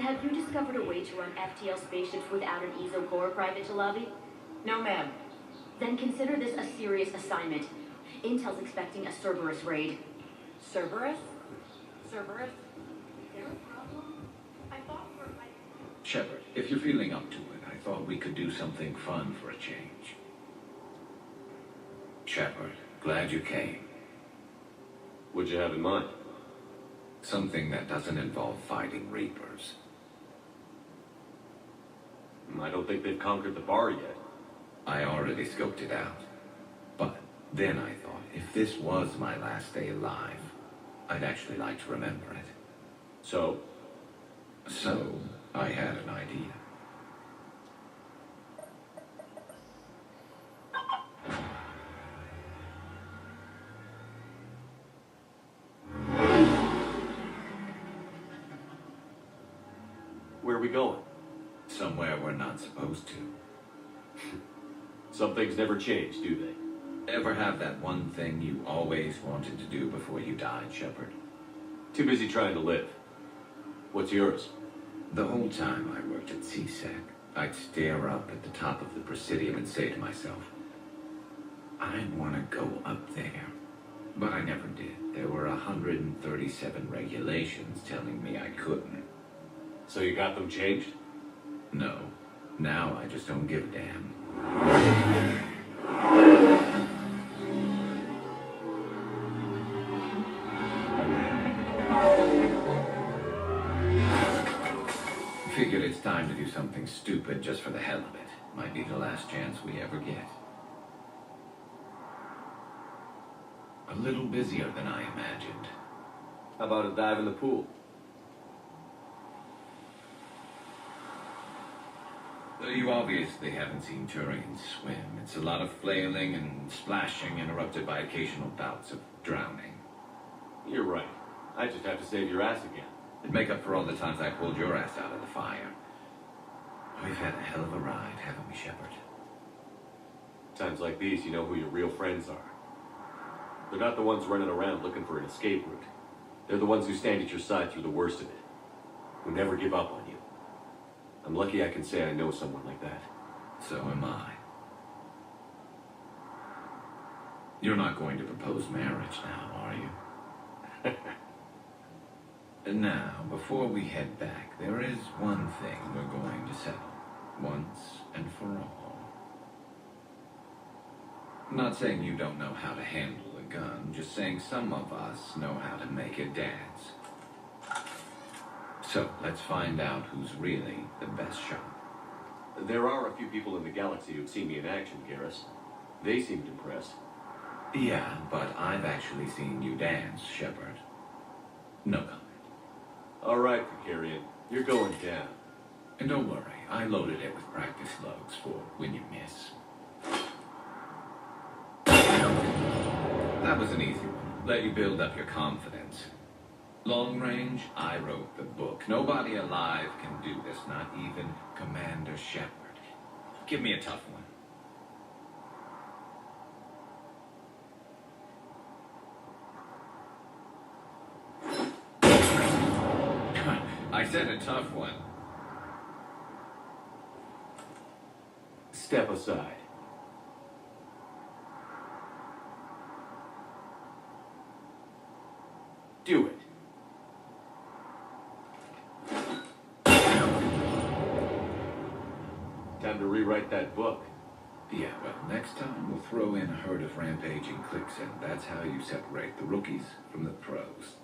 Have you discovered a way to run FTL spaceships without an ESO core private to lobby? No, ma'am. Then consider this a serious assignment. Intel's expecting a Cerberus raid. Cerberus? Cerberus? Is there a problem? I thought for Shepard, if you're feeling up to it, I thought we could do something fun for a change. Shepard, glad you came. What'd you have in mind? Something that doesn't involve fighting Reapers. I don't think they've conquered the bar yet. I already scoped it out. But then I thought, if this was my last day alive, I'd actually like to remember it. So? So, I had an idea. Where are we going? Somewhere we're not supposed to. Some things never change, do they? Ever have that one thing you always wanted to do before you died, Shepard? Too busy trying to live. What's yours? The whole time I worked at CSEC, I'd stare up at the top of the Presidium and say to myself, I want to go up there. But I never did. There were 137 regulations telling me I couldn't. So you got them changed? No. Now I just don't give a damn. Figured it's time to do something stupid just for the hell of it. Might be the last chance we ever get. A little busier than I imagined. How about a dive in the pool? You obviously haven't seen Turians swim. It's a lot of flailing and splashing, interrupted by occasional bouts of drowning. You're right. I just have to save your ass again. It'd make up for all the times I pulled your ass out of the fire. We've had a hell of a ride, haven't we, Shepard? Times like these, you know who your real friends are. They're not the ones running around looking for an escape route. They're the ones who stand at your side through the worst of it. Who never give up on you. I'm lucky I can say I know someone like that. So am I. You're not going to propose marriage now, are you? And now, before we head back, there is one thing we're going to settle. Once and for all. I'm not saying you don't know how to handle a gun, just saying some of us know how to make it dance. So, let's find out who's really the best shot. There are a few people in the galaxy who've seen me in action, Garrus. They seemed impressed. Yeah, but I've actually seen you dance, Shepard. No comment. All right, Precarian. You're going down. And don't worry, I loaded it with practice slugs for when you miss. That was an easy one. Let you build up your confidence. Long range, I wrote the book. Nobody alive can do this, not even Commander Shepard. Give me a tough one. I said a tough one. Step aside. Do it. Time to rewrite that book. Yeah, well, next time we'll throw in a herd of rampaging cliques, and that's how you separate the rookies from the pros.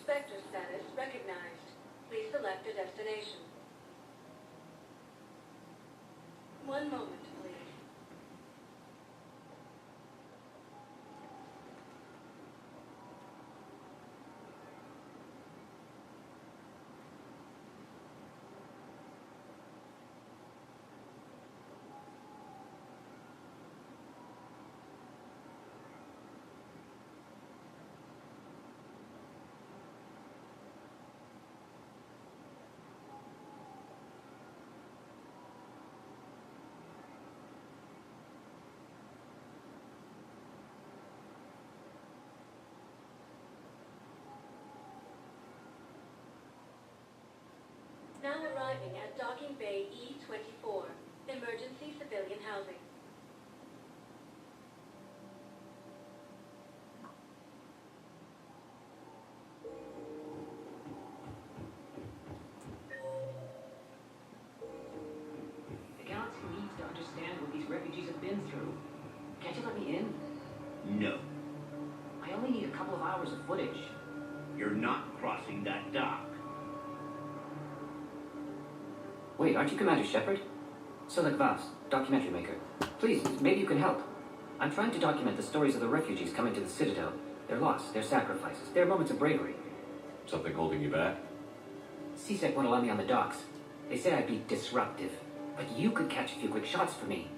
Spectre status recognized. Please select a destination. One moment, please. arriving at Docking Bay E24, emergency civilian housing. The galaxy needs to understand what these refugees have been through. Can't you let me in? No, I only need a couple of hours of footage. you're not crossing that dock. Wait, aren't you Commander Shepard? Silik Vas, documentary maker. Please, maybe you can help. I'm trying to document the stories of the refugees coming to the Citadel. Their loss, their sacrifices, their moments of bravery. Something holding you back? CSEC won't allow me on the docks. They say I'd be disruptive. But you could catch a few quick shots for me.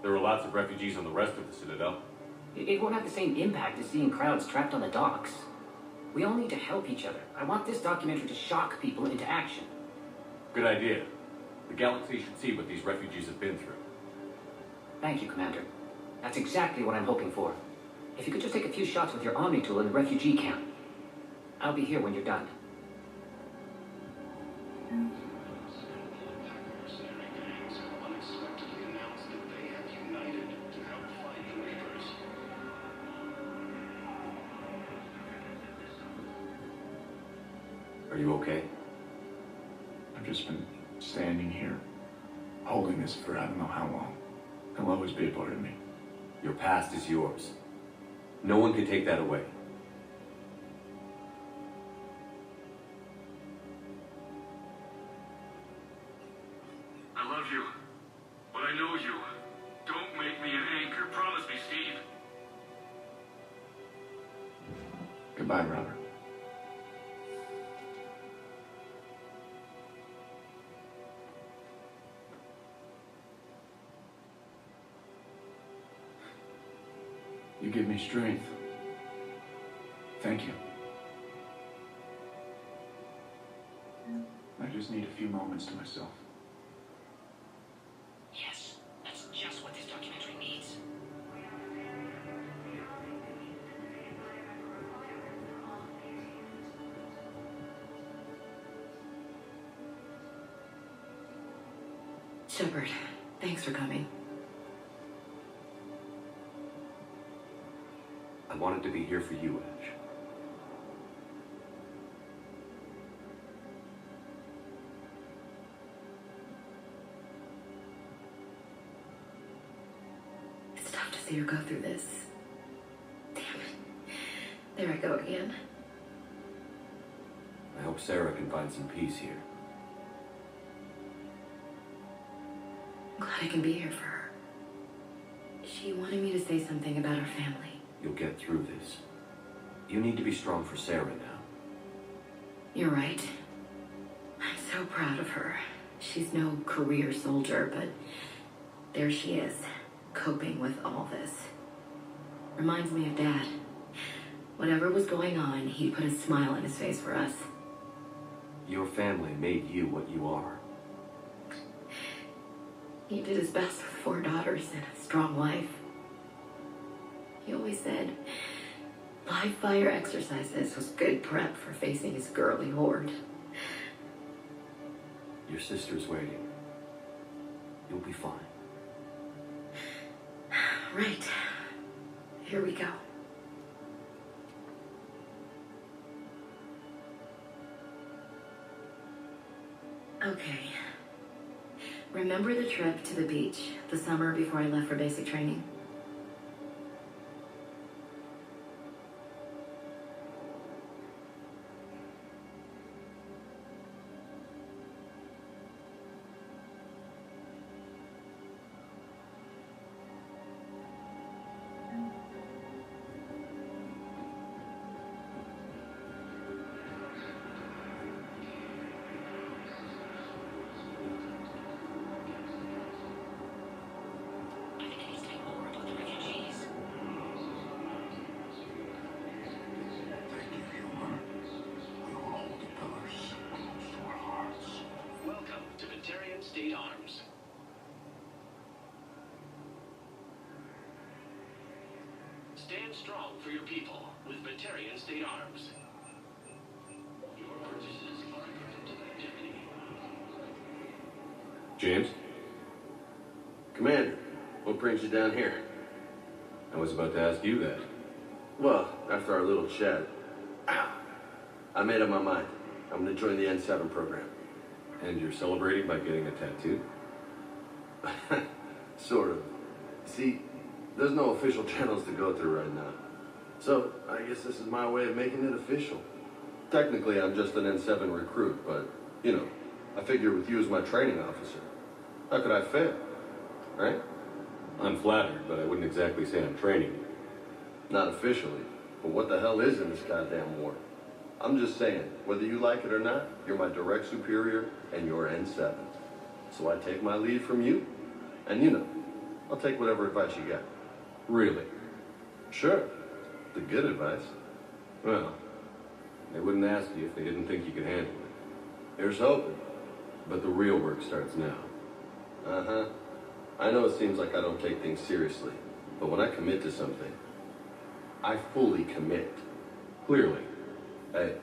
There are lots of refugees on the rest of the Citadel. It won't have the same impact as seeing crowds trapped on the docks. We all need to help each other. I want this documentary to shock people into action. Good idea. The galaxy should see what these refugees have been through. Thank you, Commander. That's exactly what I'm hoping for. If you could just take a few shots with your Omni tool in the refugee camp. I'll be here when you're done. Are you okay? I've just been standing here, holding this for I don't know how long. It'll always be a part of me. Your past is yours. No one can take that away. I love you, but I know you. Don't make me an anchor. Promise me, Steve. Goodbye, Robert. You give me strength. Thank you. I just need a few moments to myself. Yes, that's just what this documentary needs. Shepard, thanks for coming. I wanted to be here for you, Ash. It's tough to see her go through this. Damn it. There I go again. I hope Sarah can find some peace here. I'm glad I can be here for her. She wanted me to say something about her family. You'll get through this. You need to be strong for Sarah now. You're right. I'm so proud of her. She's no career soldier, but there she is, coping with all this. Reminds me of Dad. Whatever was going on, he put a smile on his face for us. Your family made you what you are. He did his best with 4 daughters and a strong wife. He always said live fire exercises was good prep for facing his girly horde. Your sister's waiting. You'll be fine. Right. Here we go. Okay. Remember the trip to the beach the summer before I left for basic training? State Arms. Stand strong for your people with Batarian State Arms. Your purchases are equivalent to the activity James? Commander, what brings you down here? I was about to ask you that. Well, after our little chat, I made up my mind. I'm going to join the N7 program. And you're celebrating by getting a tattoo? Sort of. See, there's no official channels to go through right now. So, I guess this is my way of making it official. Technically, I'm just an N7 recruit, but, you know, I figure with you as my training officer, how could I fail? Right? I'm flattered, but I wouldn't exactly say I'm training you. Not officially, but what the hell is in this goddamn war? I'm just saying, whether you like it or not, you're my direct superior, and you're N7. So I take my lead from you, and you know, I'll take whatever advice you got. Really? Sure. The good advice. Well, they wouldn't ask you if they didn't think you could handle it. Here's hoping. But the real work starts now. Uh-huh. I know it seems like I don't take things seriously, but when I commit to something, I fully commit. Clearly. Hey,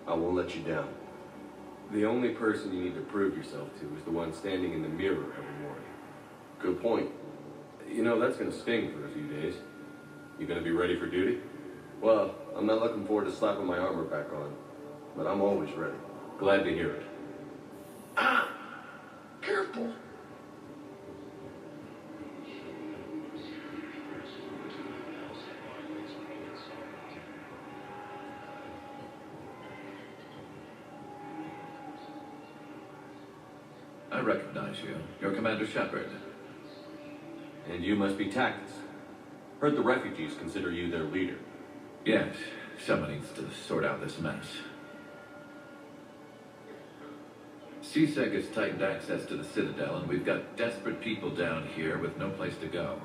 I won't let you down. The only person you need to prove yourself to is the one standing in the mirror every morning. Good point. You know, that's gonna sting for a few days. You gonna be ready for duty? Well, I'm not looking forward to slapping my armor back on, but I'm always ready. Glad to hear it. Careful. I recognize you. You're Commander Shepard. And you must be Tactus. Heard the refugees consider you their leader. Yes, someone needs to sort out this mess. CSEC has tightened access to the Citadel, and we've got desperate people down here with no place to go.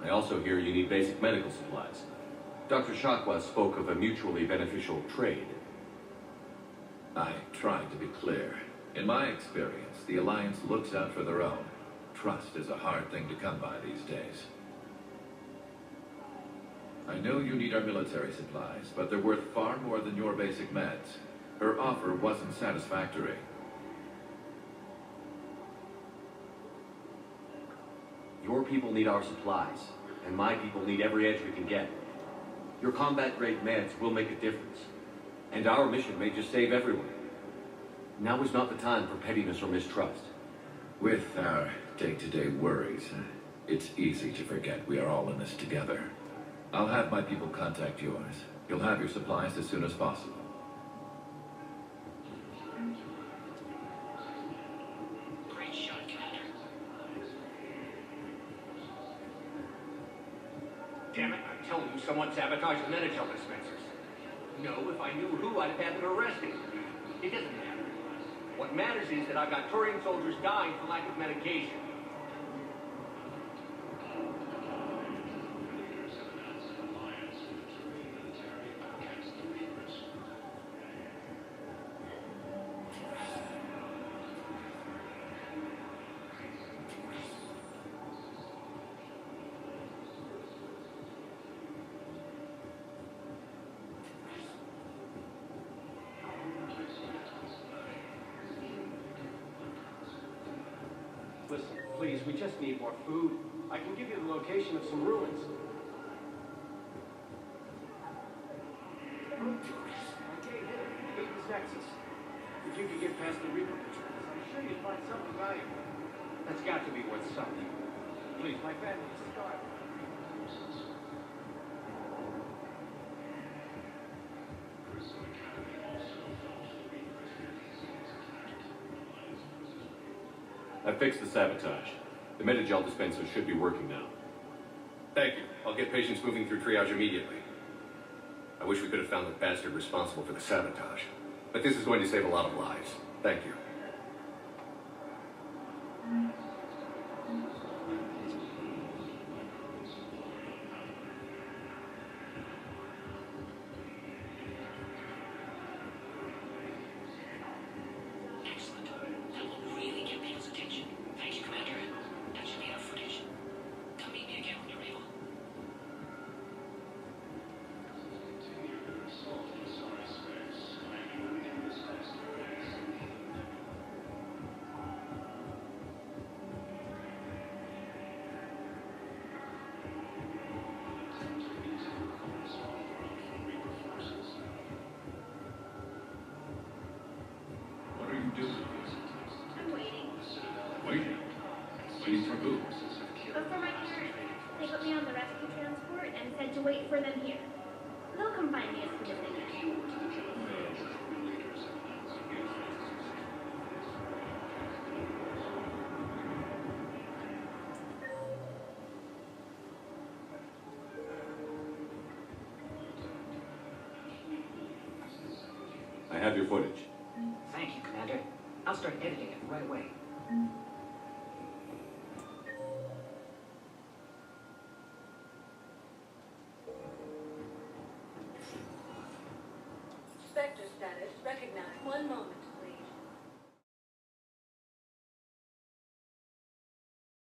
I also hear you need basic medical supplies. Dr. Shakwa spoke of a mutually beneficial trade. I tried to be clear. In my experience, the Alliance looks out for their own. Trust is a hard thing to come by these days. I know you need our military supplies, but they're worth far more than your basic meds. Her offer wasn't satisfactory. Your people need our supplies, and my people need every edge we can get. Your combat-grade meds will make a difference, and our mission may just save everyone. Now is not the time for pettiness or mistrust. With our day-to-day worries, it's easy to forget we are all in this together. I'll have my people contact yours. You'll have your supplies as soon as possible. Great shot, Commander. Damn it, I'm telling you, someone sabotaged the Medi-gel dispensers. No, if I knew who, I'd have had them arrested. It doesn't matter. What matters is that I've got Turian soldiers dying for lack of medication. Listen, please, we just need more food. I can give you the location of some ruins. Okay, hit it. Beat this nexus. If you could get past the Reaper patrols, I'm sure you'd find something valuable. That's got to be worth something. Please, my family is starving. I fixed the sabotage. The Medi-gel dispenser should be working now. Thank you. I'll get patients moving through triage immediately. I wish we could have found the bastard responsible for the sabotage. But this is going to save a lot of lives. Thank you. Excellent. That will really get people's attention. Thank you, Commander. That should be enough footage. Come meet me again when you're able. safer than here. They'll come find me as soon as they can. I have your footage. Thank you, Commander. I'll start editing it right away. Spectre status recognized. One moment.